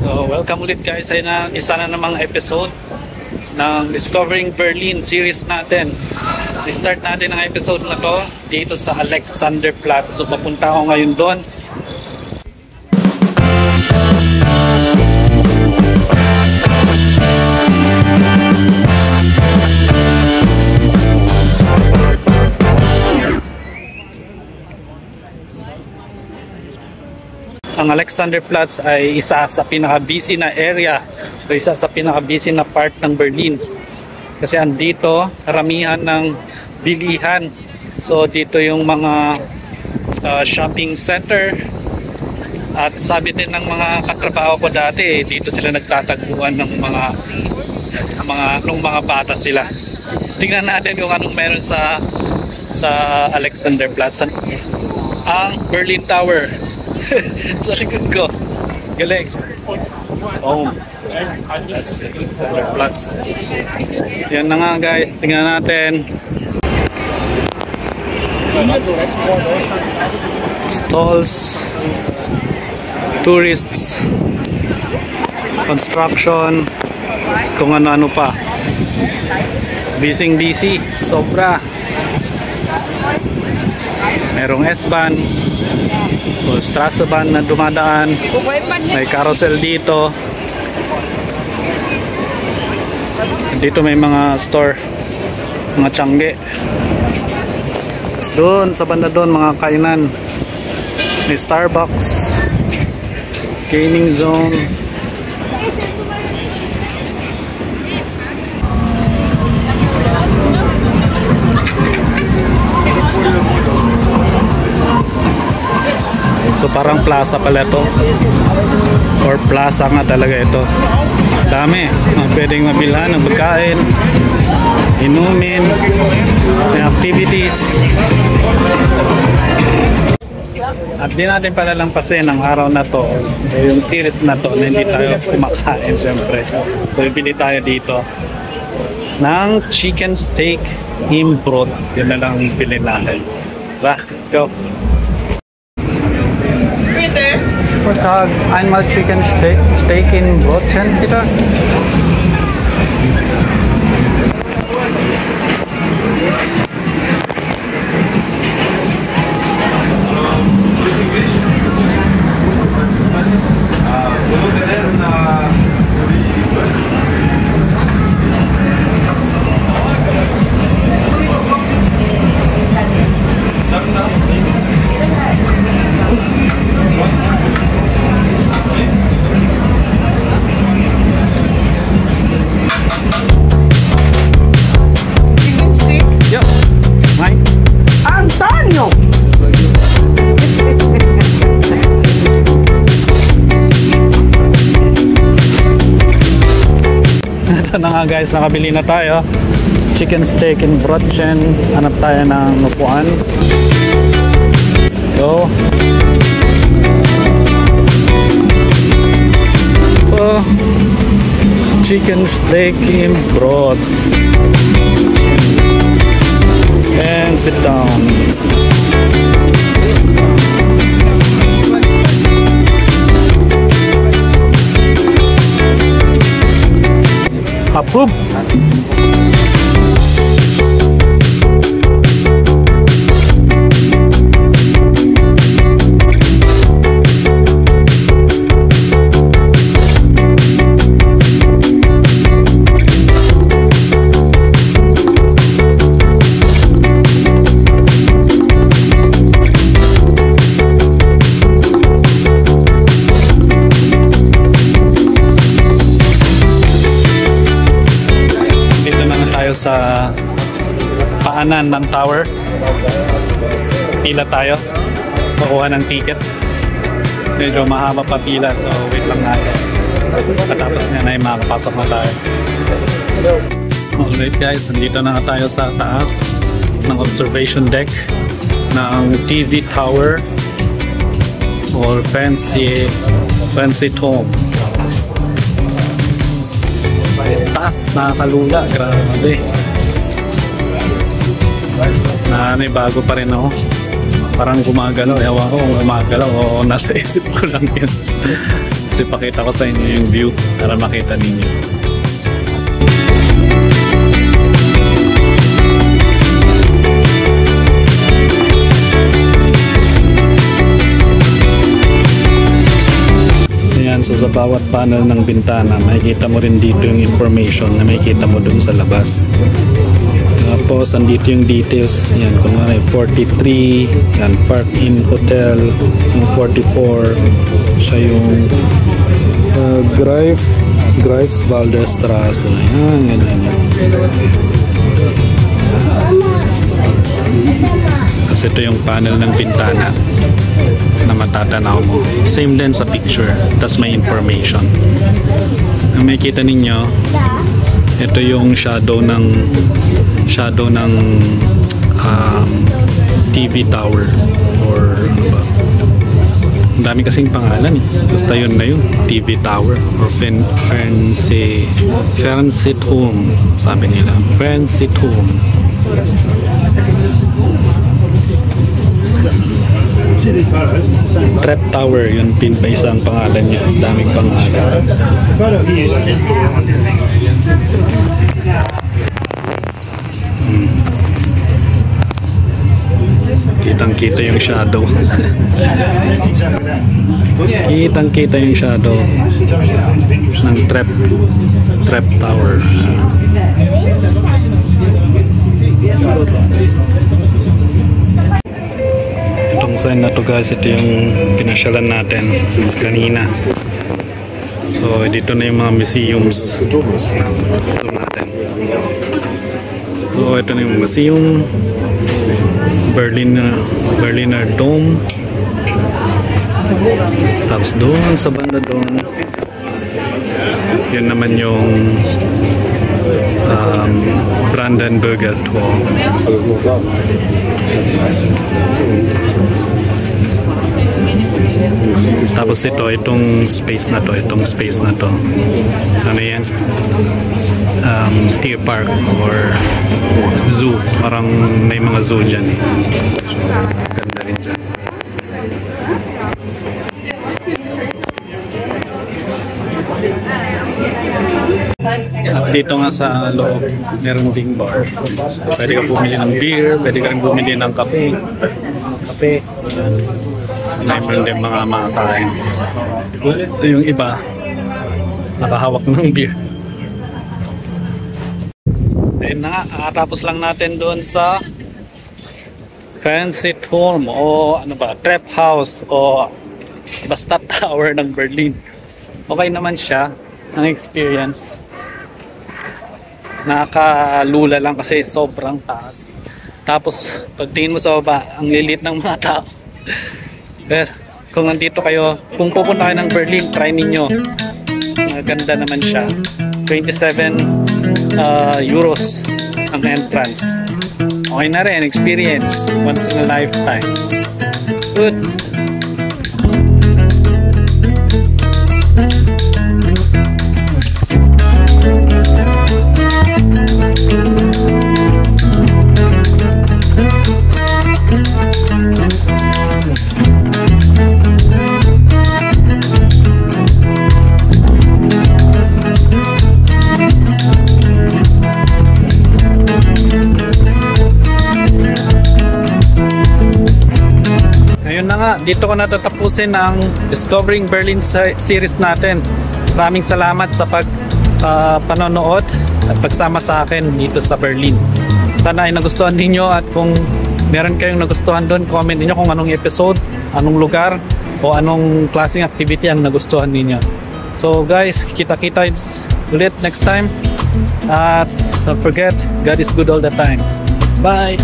So, welcome ulit guys sa isa na namang episode ng Discovering Berlin series natin. I-start natin ang episode na to dito sa Alexanderplatz. So, papunta ako ngayon doon. Ang Alexanderplatz ay isa sa pinaka-busy na area o isa sa pinaka-busy na part ng Berlin kasi andito karamihan ng bilihan. So dito yung mga shopping center, at sabi din ng mga katrabaho ko dati, dito sila nagtatagpuan ng mga bata sila. Tingnan natin kung anong meron sa Alexanderplatz. Ang Berlin Tower sa likod ko. Galing. Oh, that's Alexanderplatz. Yan na nga guys, tingnan natin. Stalls, tourists, construction, kung ano-ano pa. Busy, sobra. Merong S-Bahn o Straßenbahn na dumadaan. May carousel dito. Dito may mga store, mga tiyangge. Doon sa banda doon mga kainan. May Starbucks, gaming zone. So parang plaza pala ito, or plaza nga talaga ito. Dami pwedeng mabilhan ng pagkain, inumin, may activities. At di natin palalampasin ang araw na to, yung series na to na hindi tayo kumakain syempre. So bibili tayo dito ng chicken steak im Brot. Yun na lang bilhin natin. Let's go. Guten Tag, einmal Chicken Steak in Brötchen, bitte. Ito na nga guys, nakabili na tayo. Chicken steak in Brötchen. Hanap tayo ng upuan. Let's go. Chicken steak in Brot. And sit down. Approve. Sa paanan ng tower, pila tayo kukuha ng ticket. Medyo mahaba pa pila, so wait lang natin. Patapos nga na makapasok na tayo. Alright guys, nandito na tayo sa taas ng observation deck ng TV tower or fancy dome. Taas, nakakalula, grabe. May bago pa rin ako. Parang gumagalaw, ewan ko kung gumagalaw o nasa isip ko lang yun. So, ipakita ko sa inyo yung view para makita ninyo. Ayan, so sa bawat panel ng bintana, makikita mo rin dito yung information na makikita mo dun sa labas. Tapos, andito yung details. Yan, kung ano, 43. Yan, Park Inn Hotel. Yung 44. Siya yung Greifswalder Straße. Yan, yan. Kasi ito yung panel ng bintana na matatanaw mo. Same din sa picture. Tapos may information. Ang makikita ninyo, ito yung shadow ng TV tower or ano ba. Ang dami kasing pangalan eh. Basta yun na yun. TV tower or Fernsehturm sabi nila. Fernsehturm. Trap Tower, yun pin pa isang pangalan niya. Daming pangalan. Kitang-kita yung shadow. Kitang-kita yung shadow ng Trap Tower. Itong sign na to guys, ito yung pinasyalan natin kanina. So dito na yung mga museums. Ito natin. So ito na yung museum. Berliner Dome. Tapos doon sa banda doon, yun naman yung Brandenburger Tor. Tapos itong space na to, ano yan? Deer Park or zoo. Parang may mga zoo dyan eh. Ganda rin dyan. At dito nga sa loob, meron ding bar. Pwede ka bumili ng beer, pwede ka rin bumili ng kape. Meron din mga makakain. Ito yung iba, nakahawak ng beer. Ayun na nga, tapos lang natin doon sa Fernsehturm o ano ba, Trap House o basta Tower ng Berlin. Okay naman siya, ang experience. Nakakalula lang kasi sobrang taas. Tapos pagtingin mo sa baba, ang lilit ng mga tao. Pero kung nandito kayo, kung pupunta kayo ng Berlin, try ninyo. Maganda naman siya. 27 euros ang entrance. Okay na rin, experience once in a lifetime. Good. Dito ko natatapusin ang Discovering Berlin series natin. Maraming salamat sa panonood at pagsama sa akin dito sa Berlin. Sana ay nagustuhan ninyo at kung meron kayong nagustuhan doon, comment niyo kung anong episode, anong lugar o anong klaseng activity ang nagustuhan ninyo. So guys, kita-kita ulit next time. Don't forget, God is good all the time. Bye!